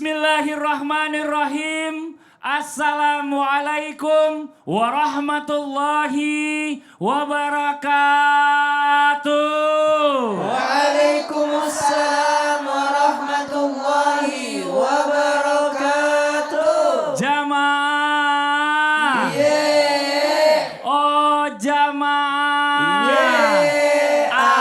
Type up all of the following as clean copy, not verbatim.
Bismillahirrahmanirrahim. Assalamualaikum warahmatullahi wabarakatuh. Waalaikumsalam warahmatullahi wabarakatuh. Jamaah. Oh jamaah.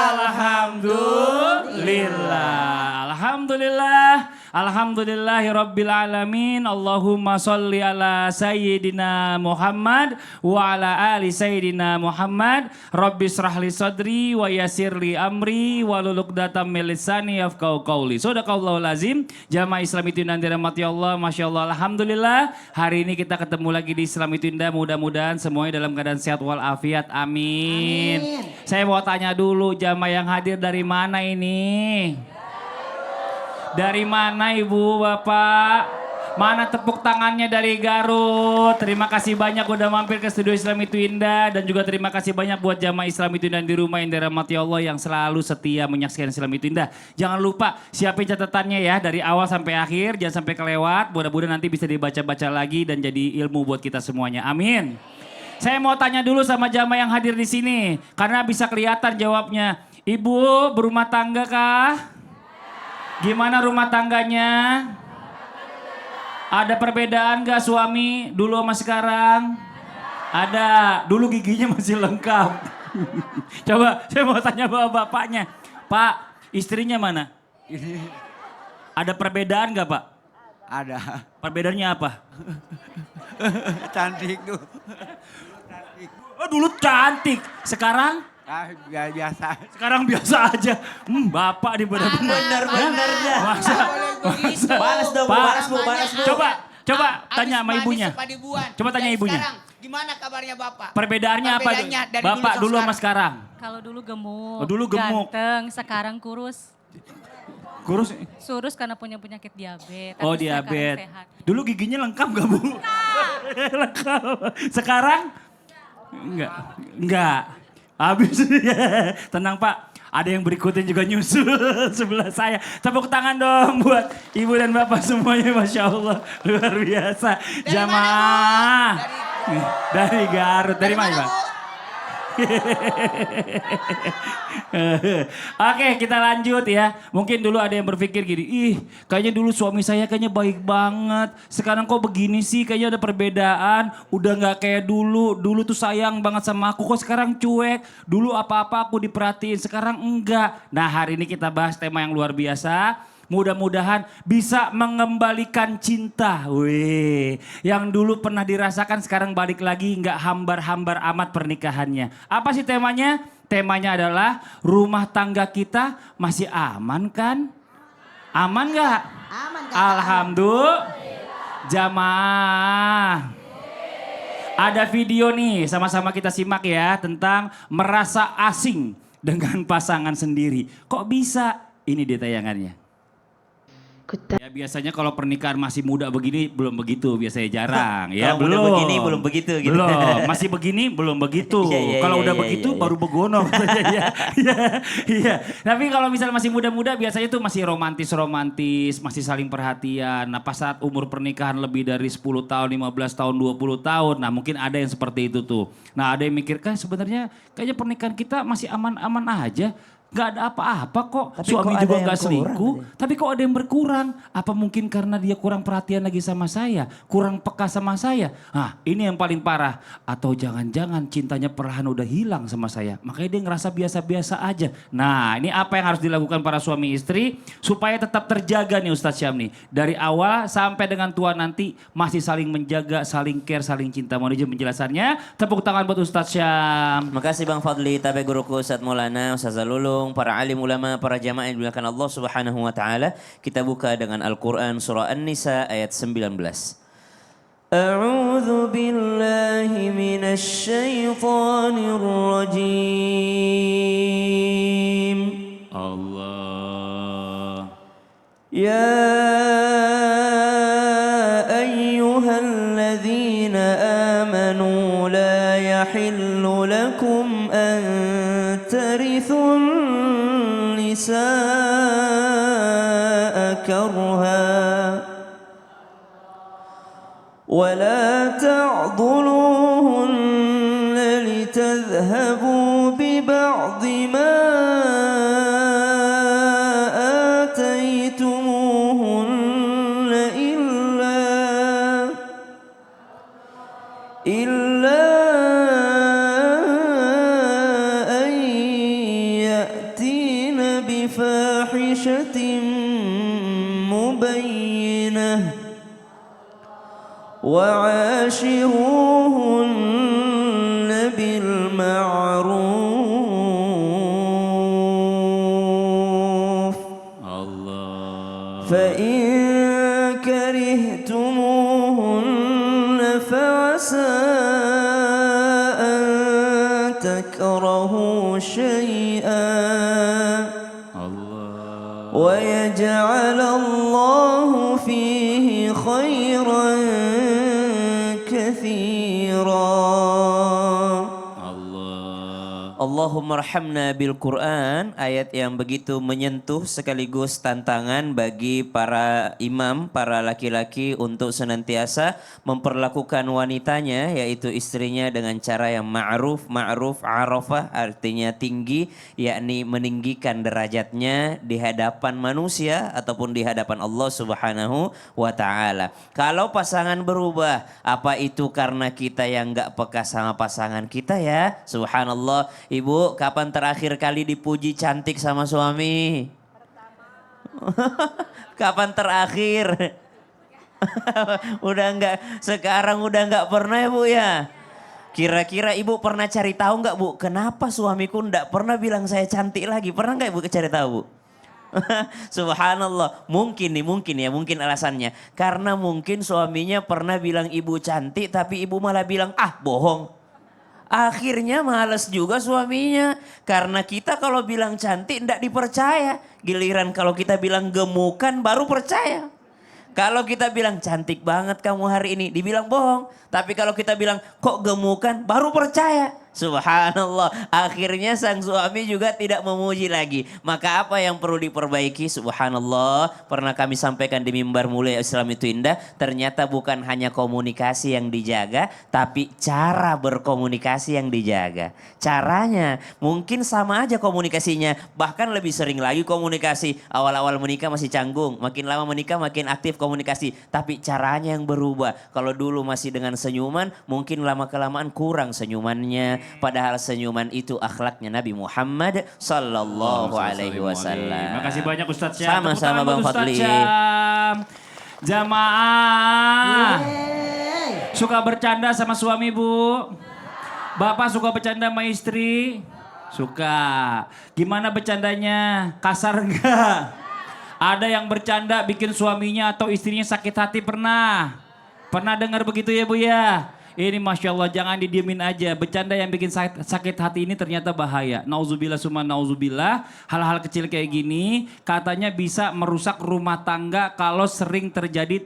Alhamdulillah. Alhamdulillah. Alhamdulillahirabbil alamin. Allahumma sholli ala sayyidina Muhammad wa ala ali sayyidina Muhammad. Rabbi shrahli sadri wa yassirli amri wahlul 'uqdatam min lisani yafqahu qauli. Shadaqallahul azim. Jamaah Islam itu indah dirahmati Allah, masyaallah, alhamdulillah. Hari ini kita ketemu lagi di Islam itu indah. Mudah-mudahan semuanya dalam keadaan sehat walafiat. Amin. Saya mau tanya dulu, jamaah yang hadir dari mana ini? Dari mana Ibu, Bapak? Mana tepuk tangannya dari Garut? Terima kasih banyak udah mampir ke studio Islam itu indah. Dan juga terima kasih banyak buat jamaah Islam itu indah di rumah yang dirahmati Allah yang selalu setia menyaksikan Islam itu indah. Jangan lupa siapin catatannya ya dari awal sampai akhir. Jangan sampai kelewat. Mudah-mudahan nanti bisa dibaca-baca lagi dan jadi ilmu buat kita semuanya. Amin. Saya mau tanya dulu sama jamaah yang hadir di sini. Karena bisa kelihatan jawabnya. Ibu berumah tangga kah? Gimana rumah tangganya? Ada perbedaan gak suami dulu sama sekarang? Ada. Dulu giginya masih lengkap. Coba saya mau tanya bapaknya. Pak, istrinya mana? Ada perbedaan gak Pak? Ada. Perbedaannya apa? Cantik tuh. Oh dulu cantik. Sekarang? Biasa. Sekarang biasa aja. Bapak di benar-benar. Bener-bener. Masa? Balas dong, Pak, balas bu. Coba tanya sama ibunya. Coba tanya ibunya. Sekarang, gimana kabarnya Bapak? Perbedaannya apa? Dari Bapak dulu sama sekarang. Kalau dulu gemuk, Oh, dulu gemuk. ganteng, sekarang kurus. Kurus? Surus karena punya penyakit diabetes. Oh tapi sekarang diabetes. sehat. Dulu giginya lengkap gak Bu? Lengkap. Sekarang? Enggak. Habis. Tenang Pak. Ada yang berikutnya juga nyusul sebelah saya. Tepuk tangan dong buat ibu dan bapak semuanya. Masya Allah. Luar biasa. Jamaah. Dari Garut. Dari mana Pak? Oke, kita lanjut ya. Mungkin dulu ada yang berpikir gini, ih kayaknya dulu suami saya kayaknya baik banget. Sekarang kok begini sih, kayaknya ada perbedaan. Udah gak kayak dulu. Dulu tuh sayang banget sama aku, kok sekarang cuek. Dulu apa-apa aku diperhatiin, sekarang enggak. Nah hari ini kita bahas tema yang luar biasa. Mudah-mudahan bisa mengembalikan cinta. Wih, yang dulu pernah dirasakan sekarang balik lagi, nggak hambar-hambar amat pernikahannya. Apa sih temanya? Temanya adalah rumah tangga kita masih aman kan? Aman nggak? Aman kan? Alhamdulillah. Jamaah. Ada video nih, sama-sama kita simak ya tentang merasa asing dengan pasangan sendiri. Kok bisa? Ini dia tayangannya. Ya biasanya kalau pernikahan masih muda begini belum begitu, biasanya jarang ya. Kalau Belum. udah begini belum begitu gitu. Belum, masih begini belum begitu. Iya, Kalau iya, udah iya, begitu iya. baru begono. Iya. Tapi kalau misalnya masih muda-muda biasanya tuh masih romantis-romantis, masih saling perhatian. Nah pas saat umur pernikahan lebih dari 10 tahun, 15 tahun, 20 tahun. Nah mungkin ada yang seperti itu tuh. Nah ada yang mikir kan sebenarnya kayaknya pernikahan kita masih aman-aman aja. Gak ada apa-apa kok, Tapi suami kok juga ada yang gak selingkuh. kurang, Tapi kok ada yang berkurang? Apa mungkin karena dia kurang perhatian lagi sama saya? Kurang peka sama saya? Nah ini yang paling parah. Atau jangan-jangan cintanya perlahan udah hilang sama saya. Makanya dia ngerasa biasa-biasa aja. Nah ini apa yang harus dilakukan para suami istri supaya tetap terjaga nih Ustadz Syam nih. Dari awal sampai dengan tua nanti masih saling menjaga, saling care, saling cinta. Mohon izin penjelasannya. Tepuk tangan buat Ustadz Syam. Makasih Bang Fadli, tapi guruku Ustadz Maulana, Ustadz Zalulung, para alim ulama, para jamaah yang dimuliakan Allah Subhanahu wa taala. Kita buka dengan Al-Qur'an surah An-Nisa ayat 19. A'udzu billahi minasy syaithanir rajim. Allah. Ya ayyuhalladzina amanu la yahillu lakum an tarithun nisaa karha ولا تعضلوهن لتذهبوا ببعض ما آتيتموهن إلا أن يأتين بفاحشة مبينة وعاشروهن بالمعروف Allah. فإن كرهتموهن فعسى أن تكرهوا شيئا Allah. ويجعل الله فيه خيرا كثيرا Allah. Allahumma arhamna bil Quran, ayat yang begitu menyentuh sekaligus tantangan bagi para imam, para laki-laki untuk senantiasa memperlakukan wanitanya yaitu istrinya dengan cara yang ma'ruf, arafah artinya tinggi, yakni meninggikan derajatnya di hadapan manusia ataupun di hadapan Allah Subhanahu wa taala. Kalau pasangan berubah, apa itu karena kita yang enggak peka sama pasangan kita ya? Subhanallah. Ibu, kapan terakhir kali dipuji cantik sama suami? Kapan terakhir? Sekarang udah enggak pernah ya Bu ya? Kira-kira Ibu pernah cari tahu enggak Bu? Kenapa suamiku enggak pernah bilang saya cantik lagi? Pernah enggak Ibu cari tahu Bu? Subhanallah, mungkin alasannya. Karena mungkin suaminya pernah bilang ibu cantik tapi ibu malah bilang bohong. Akhirnya males juga suaminya. Karena kita kalau bilang cantik tidak dipercaya. Giliran kalau kita bilang gemukan baru percaya. Kalau kita bilang cantik banget kamu hari ini, dibilang bohong. Tapi kalau kita bilang kok gemukan baru percaya. Subhanallah, akhirnya sang suami juga tidak memuji lagi. Maka apa yang perlu diperbaiki? Subhanallah, pernah kami sampaikan di mimbar Mulia Islam itu Indah. Ternyata bukan hanya komunikasi yang dijaga, tapi cara berkomunikasi yang dijaga. Caranya mungkin sama aja komunikasinya, bahkan lebih sering lagi komunikasi. Awal-awal menikah masih canggung, makin lama menikah makin aktif komunikasi. Tapi caranya yang berubah. Kalau dulu masih dengan senyuman, mungkin lama-kelamaan kurang senyumannya. Padahal senyuman itu akhlaknya Nabi Muhammad sallallahu alaihi wasallam. Makasih banyak Ustadz Syam. Sama-sama Bang Fadli. Jamaah. Suka bercanda sama suami Bu? Bapak suka bercanda sama istri? Suka. Gimana bercandanya? Kasar enggak? Ada yang bercanda bikin suaminya atau istrinya sakit hati pernah? Pernah dengar begitu ya Bu ya? Ini Masya Allah jangan didiemin aja. Bercanda yang bikin sakit hati ini ternyata bahaya. Nauzubillah summa nauzubillah. Hal-hal kecil kayak gini katanya bisa merusak rumah tangga kalau sering terjadi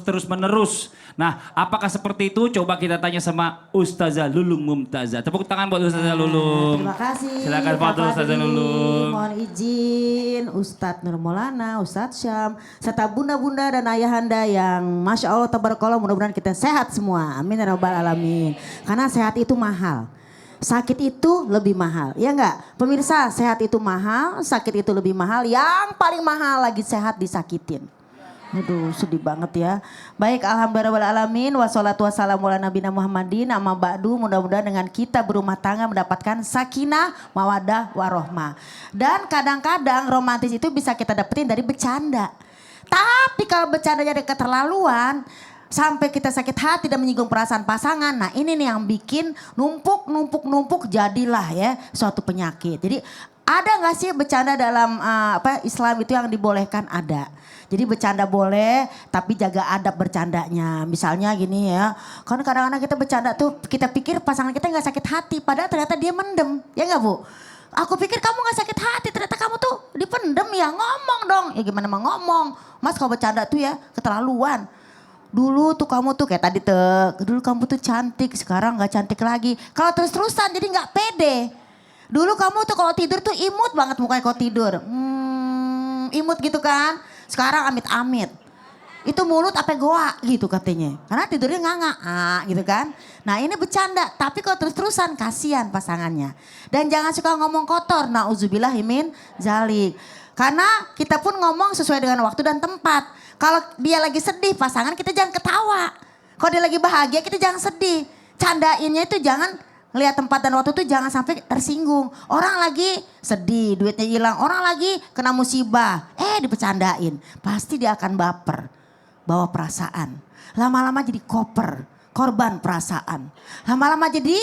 terus-menerus. Nah apakah seperti itu? Coba kita tanya sama Ustazah Lulung Mumtazah. Tepuk tangan buat Ustazah Lulung. Terima kasih. Silakan Pak Ustazah Lulung. Mohon izin Ustadz Nur Maulana, Ustadz Syam, serta bunda-bunda dan ayahanda yang Masya Allah tabarakallah mudah-mudahan kita sehat semua. Amin ya rabbal alamin. Karena sehat itu mahal. Sakit itu lebih mahal, ya enggak? Pemirsa, sehat itu mahal, sakit itu lebih mahal. Yang paling mahal lagi sehat disakitin. Aduh sedih banget ya. Baik alhamdulillahirrahmanirrahim. Wassalatu wassalamu ala nabiyina Muhammadin. Amma ba'du, mudah-mudahan dengan kita berumah tangga mendapatkan sakinah, mawaddah, warohmah. Dan kadang-kadang romantis itu bisa kita dapetin dari bercanda. Tapi kalau bercandanya ada keterlaluan, sampai kita sakit hati dan menyinggung perasaan pasangan. Nah ini nih yang bikin numpuk jadilah ya suatu penyakit. Jadi ada gak sih bercanda dalam Islam itu yang dibolehkan? Ada. Jadi bercanda boleh tapi jaga adab bercandanya. Misalnya gini ya, kan kadang-kadang kita bercanda tuh kita pikir pasangan kita gak sakit hati. Padahal ternyata dia mendem, ya gak Bu? Aku pikir kamu gak sakit hati, ternyata kamu tuh dipendem ya, ngomong dong. Ya gimana mau ngomong, Mas kalau bercanda tuh ya keterlaluan. Dulu tuh kamu tuh kayak tadi tuh, dulu kamu tuh cantik, sekarang gak cantik lagi. Kalau terus-terusan jadi gak pede. Dulu kamu tuh kalau tidur tuh imut banget mukanya kalau tidur. Imut gitu kan. Sekarang amit-amit. itu mulut apa goa gitu katanya. Karena tidurnya nganga gitu kan. Nah ini bercanda, tapi kalau terus-terusan kasihan pasangannya. Dan jangan suka ngomong kotor, na'udzubillahimin zalik. Karena kita pun ngomong sesuai dengan waktu dan tempat. Kalau dia lagi sedih pasangan kita jangan ketawa. Kalau dia lagi bahagia kita jangan sedih. Candainnya itu jangan lihat tempat dan waktu itu jangan sampai tersinggung. Orang lagi sedih, duitnya hilang. Orang lagi kena musibah. Dipecandain. Pasti dia akan baper. Bawa perasaan. Lama-lama jadi koper. Korban perasaan. Lama-lama jadi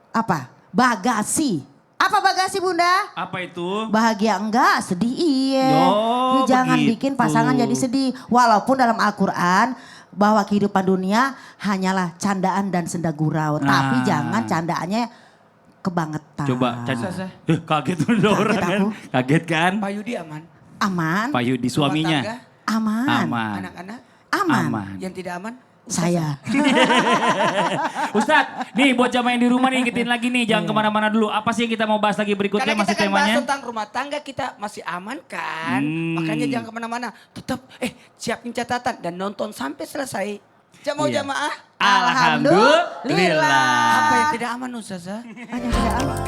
apa? Bagasi. Apa bagasi Bunda? Apa itu? Bahagia enggak, sedih iya. Oh, Jangan begitu. bikin pasangan jadi sedih. Walaupun dalam Al-Quran bahwa kehidupan dunia hanyalah candaan dan senda gurau. Tapi Nah. jangan candaannya kebangetan. Coba Sasa. kaget udah orang kan. aku. Kaget kan? Pak Yudi aman. Aman, Pak Yudi suaminya. Rumah tangga, aman, Aman. anak-anak. aman. Aman. Yang tidak aman. Saya. Ustadz, nih buat jamaah yang di rumah nih ingetin lagi nih, jangan kemana-mana dulu. Apa sih yang kita mau bahas lagi berikutnya Karena masih kita kan bahas temanya? tentang rumah tangga kita masih aman kan. Makanya jangan kemana-mana. Tetap siapin catatan dan nonton sampai selesai. Iya. Jamaah. Alhamdulillah. Apa yang tidak aman Ustazah? Hanya tidak aman.